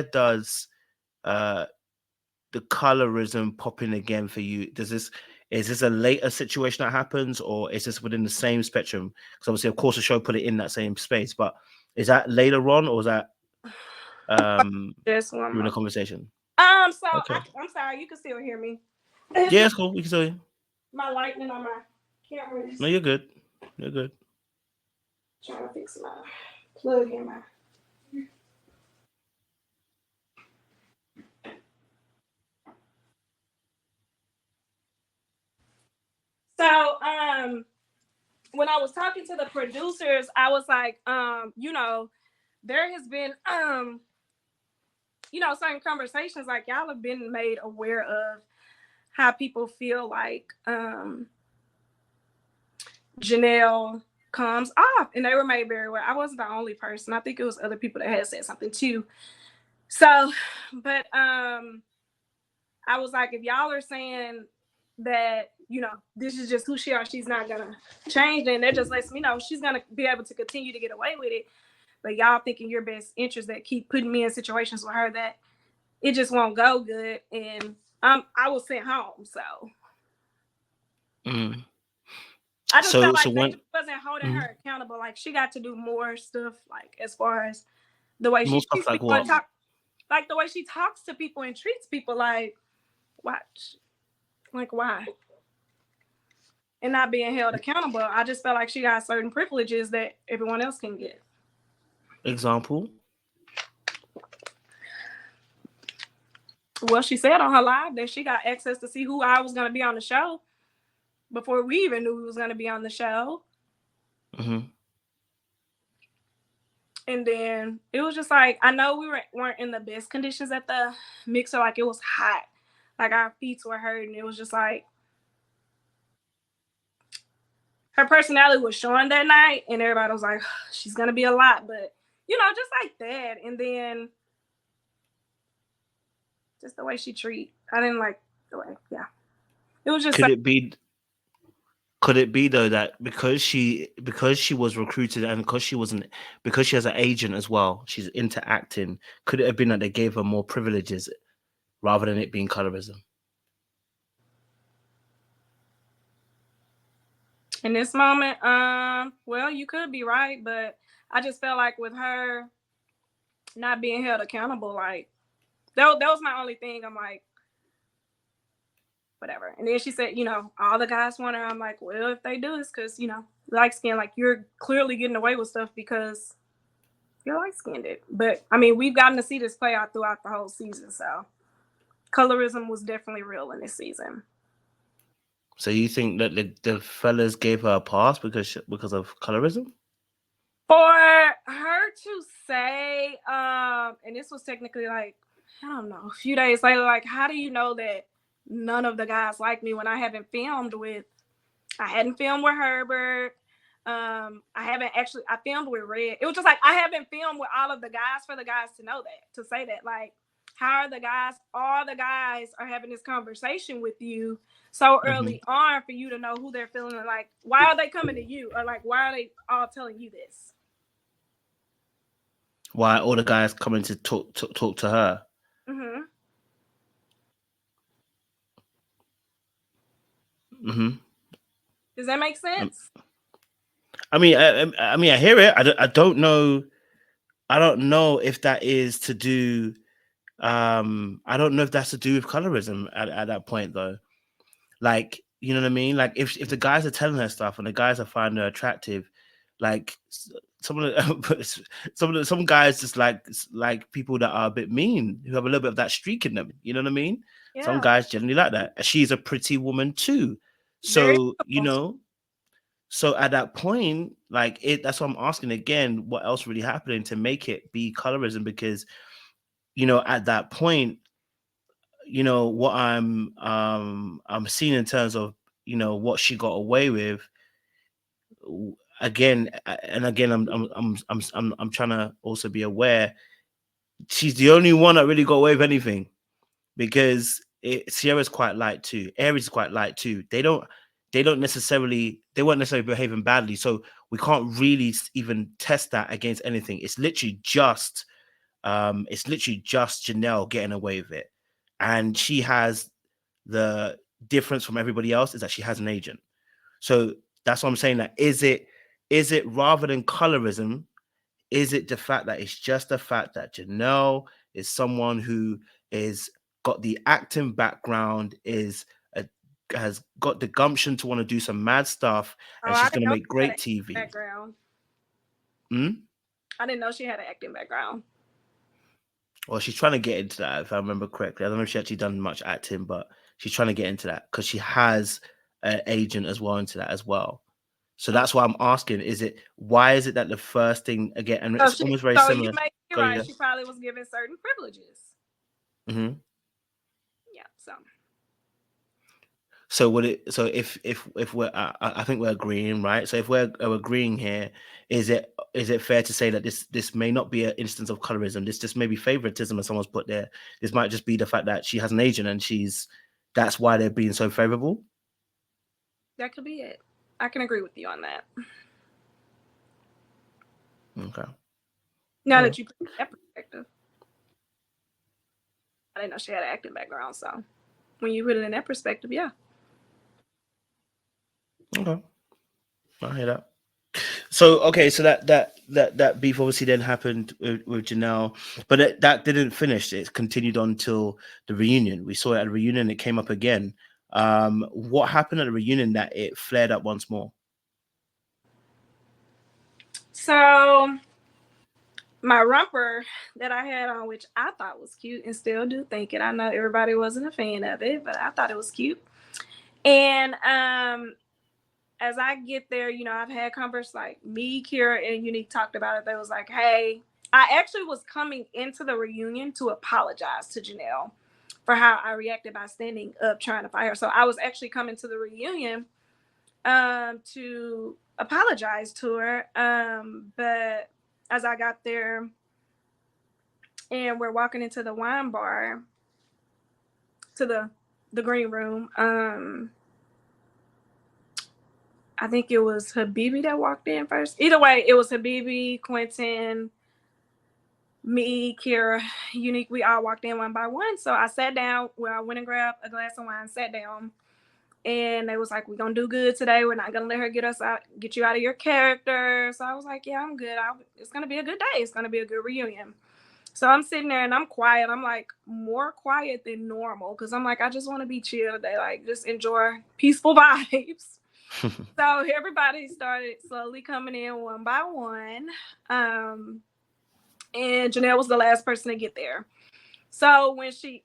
where does the colorism pop in again for you? Is this a later situation that happens, or is this within the same spectrum? Because obviously, of course, the show put it in that same space, but is that later on, or is that Just one during the more. conversation? So Okay. I'm sorry, you can still hear me. Yeah, it's cool. We can tell you. My lightning on my camera No, is you're good. You're good. trying to fix my plug in my. So when I was talking to the producers, I was like, there has been certain conversations like y'all have been made aware of how people feel like Janelle comes off, and they were made very aware. I wasn't the only person. I think it was other people that had said something too. So, but I was like, if y'all are saying that, this is just who she are, she's not gonna change, then that just lets me know she's gonna be able to continue to get away with it. But y'all thinking your best interest that keep putting me in situations with her that it just won't go good, and I was sent home. So Mm. I just felt So like they when just wasn't holding her accountable. Like she got to do more stuff, like as far as the way more she stuff treats like people and what? like the way she talks to people and treats people. Like watch, like why? And not being held accountable. I just felt like she got certain privileges that everyone else can get. Example? Well, she said on her live that she got access to see who I was going to be on the show before we even knew who was going to be on the show. Mm-hmm. And then it was just like, I know we weren't in the best conditions at the mixer. Like it was hot. Like our feet were hurting. It was just like her personality was showing that night, and everybody was like, she's going to be a lot. But, just like that. And then just the way she treat. I didn't like the way, yeah. It was just Could like, it be? Could it be though that because she was recruited and because she has an agent as well, she's into acting. Could it have been that they gave her more privileges rather than it being colorism? in this moment, well, you could be right, but I just felt like with her not being held accountable, like that was my only thing. I'm like, whatever. And then she said, all the guys want her. I'm like, well, if they do, it's because light skin, like you're clearly getting away with stuff because you're light skinned. But I mean, we've gotten to see this play out throughout the whole season, so colorism was definitely real in this season. So you think that the fellas gave her a pass because of colorism? For her to say, and this was technically like, I don't know, a few days later, like, how do you know that none of the guys like me when I hadn't filmed with Herbert. I filmed with Red. It was just like, I haven't filmed with all of the guys for the guys to know that, to say that, like, how are all the guys are having this conversation with you so early on for you to know who they're feeling, and like, why are they coming to you, or like, why are they all telling you this? Why all the guys coming to talk to her? Mm-hmm. Mm-hmm. Does that make sense? I mean, I hear it. I don't know. I don't know if that is to do. I don't know if that's to do with colorism at that point though. Like, you know what I mean? Like, if the guys are telling her stuff and the guys are finding her attractive, like some guys just like people that are a bit mean, who have a little bit of that streak in them. You know what I mean? Yeah. Some guys generally like that. She's a pretty woman too, Very so So at that point, that's what I'm asking again, what else really happening to make it be colorism? Because, at that point, what I'm seeing in terms of, what she got away with again, and again, I'm trying to also be aware she's the only one that really got away with anything, because Sierra's quite light too. Aries is quite light too. They weren't necessarily behaving badly. So we can't really even test that against anything. It's literally just It's literally just Janelle getting away with it, and she has the difference from everybody else is that she has an agent. So that's what I'm saying. That is it rather than colorism? Is it the fact that it's just the fact that Janelle is someone who is got the acting background, a, has got the gumption to want to do some mad stuff, Oh, and I she's didn't going to know make she had an great TV? background. Hmm? I didn't know she had an acting background. Well, she's trying to get into that, if I remember correctly. I don't know if she actually done much acting, but she's trying to get into that because she has an agent as well into that as well. So that's why I'm asking: why is it that the first thing again, and it's almost very So you similar? may be Go right. ahead. She probably was given certain privileges. Mm-hmm. Yeah. So So would it? So if we're, I think we're agreeing, right? So if we're agreeing here, is it fair to say that this may not be an instance of colorism? This just may be favoritism, as someone's put there. This might just be the fact that she has an agent and that's why they're being so favorable. that could be it. I can agree with you on that. Okay. Now All that right. you put that perspective, I didn't know she had an acting background. So when you put it in that perspective, yeah. Okay. I hear that. So okay, so that beef obviously then happened with Janelle, but that didn't finish. It continued on till the reunion. We saw it at a reunion. It came up again. What happened at the reunion that it flared up once more? So my romper that I had on, which I thought was cute and still do think it. I know everybody wasn't a fan of it, but I thought it was cute. And as I get there, I've had conversations like me, Kira, and Unique talked about it. They was like, hey, I actually was coming into the reunion to apologize to Janelle for how I reacted by standing up trying to fight her. So I was actually coming to the reunion to apologize to her. But as I got there and we're walking into the wine bar to the green room, I think it was Habibi that walked in first. Either way, it was Habibi, Quentin, me, Kira, Unique. We all walked in one by one. So I sat down. Well, I went and grabbed a glass of wine, sat down, and they was like, "We're gonna do good today. We're not gonna let her get you out of your character." So I was like, "Yeah, I'm good. It's gonna be a good day. It's gonna be a good reunion." So I'm sitting there and I'm quiet. I'm like more quiet than normal because I'm like, I just want to be chill today, like just enjoy peaceful vibes. So everybody started slowly coming in one by one. And Janelle was the last person to get there. So when she